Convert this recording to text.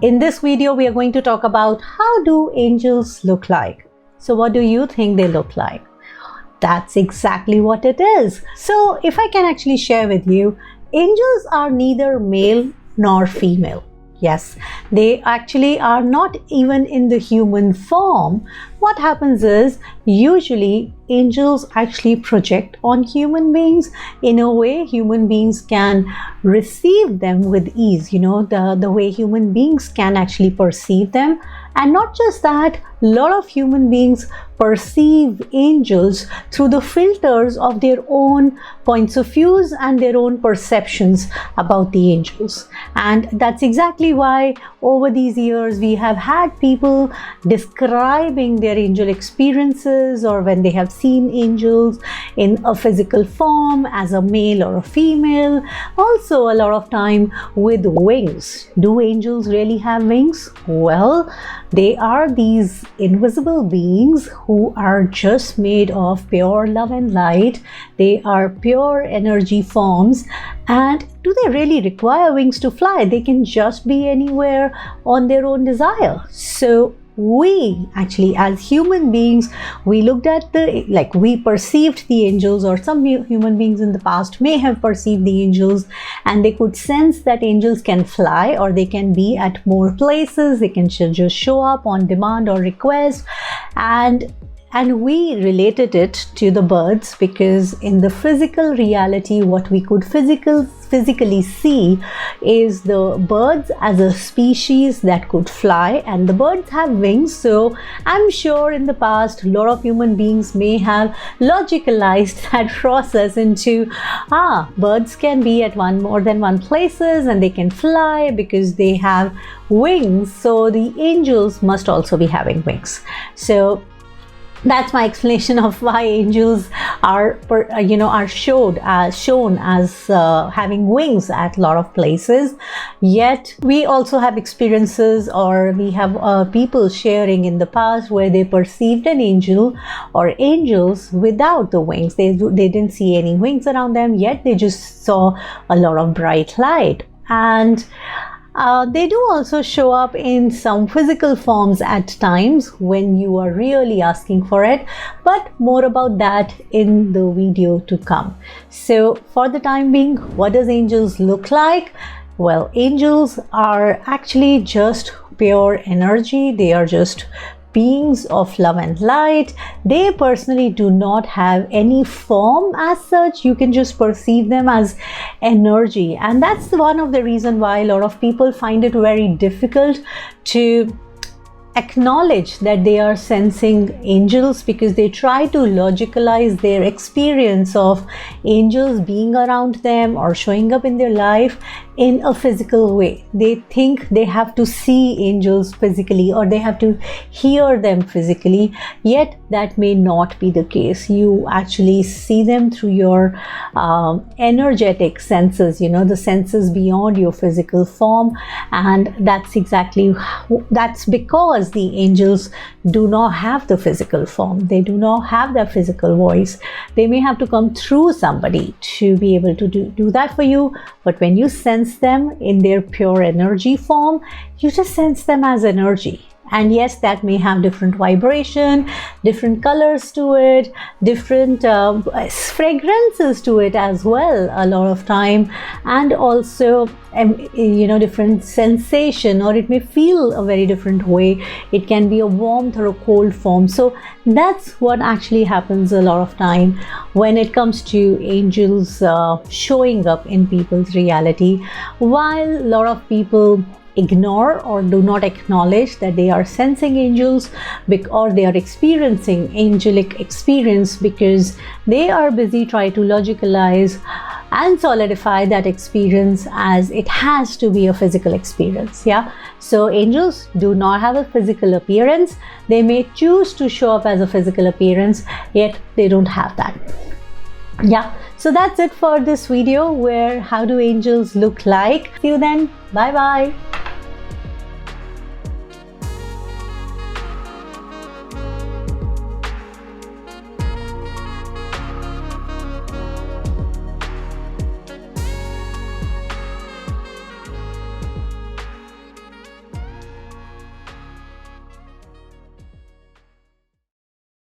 In this video, we are going to talk about how do angels look like. So what do you think they look like? That's exactly what it is. So if I can actually share with you, angels are neither male nor female. Yes, they actually are not even in the human form. What happens is, usually angels actually project on human beings. In a way, human beings can receive them with ease, the way human beings can actually perceive them. And not just that, a lot of human beings perceive angels through the filters of their own points of views and their own perceptions about the angels. And that's exactly why over these years we have had people describing their angel experiences, or when they have seen angels in a physical form as a male or a female. Also, a lot of time with wings. Do angels really have wings? Well, they are these invisible beings who are just made of pure love and light. They are pure energy forms. And do they really require wings to fly? They can just be anywhere on their own desire. So we actually, as human beings, we looked at we perceived the angels, or some human beings in the past may have perceived the angels, and they could sense that angels can fly, or they can be at more places. They can just show up on demand or request. And we related it to the birds, because in the physical reality, what we could physically see is the birds as a species that could fly, and the birds have wings. So I'm sure in the past, a lot of human beings may have logicalized that process into, birds can be at more than one places, and they can fly because they have wings. So the angels must also be having wings. So that's my explanation of why angels are shown as having wings at a lot of places. Yet we also have experiences, or we have people sharing in the past where they perceived an angel or angels without the wings. They didn't see any wings around them, yet they just saw a lot of bright light. And they do also show up in some physical forms at times when you are really asking for it, but more about that in the video to come. So for the time being, what does angels look like? Well, angels are actually just pure energy. They are just beings of love and light. They personally do not have any form as such. You can just perceive them as energy, and that's one of the reasons why a lot of people find it very difficult to acknowledge that they are sensing angels, because they try to logicalize their experience of angels being around them or showing up in their life in a physical way. They think they have to see angels physically, or they have to hear them physically, yet that may not be the case. You actually see them through your energetic senses, the senses beyond your physical form. And that's because the angels do not have the physical form. They do not have that physical voice. They may have to come through somebody to be able to do that for you. But when you sense them in their pure energy form, you just sense them as energy. And yes, that may have different vibration, different colors to it, different fragrances to it as well a lot of time, and also different sensation, or it may feel a very different way. It can be a warmth or a cold form. So that's what actually happens a lot of time when it comes to angels showing up in people's reality. While a lot of people ignore or do not acknowledge that they are sensing angels, or they are experiencing angelic experience, because they are busy trying to logicalize and solidify that experience as it has to be a physical experience. So angels do not have a physical appearance. They may choose to show up as a physical appearance, yet they don't have that. So that's it for this video, where how do angels look like. See you then. Bye bye.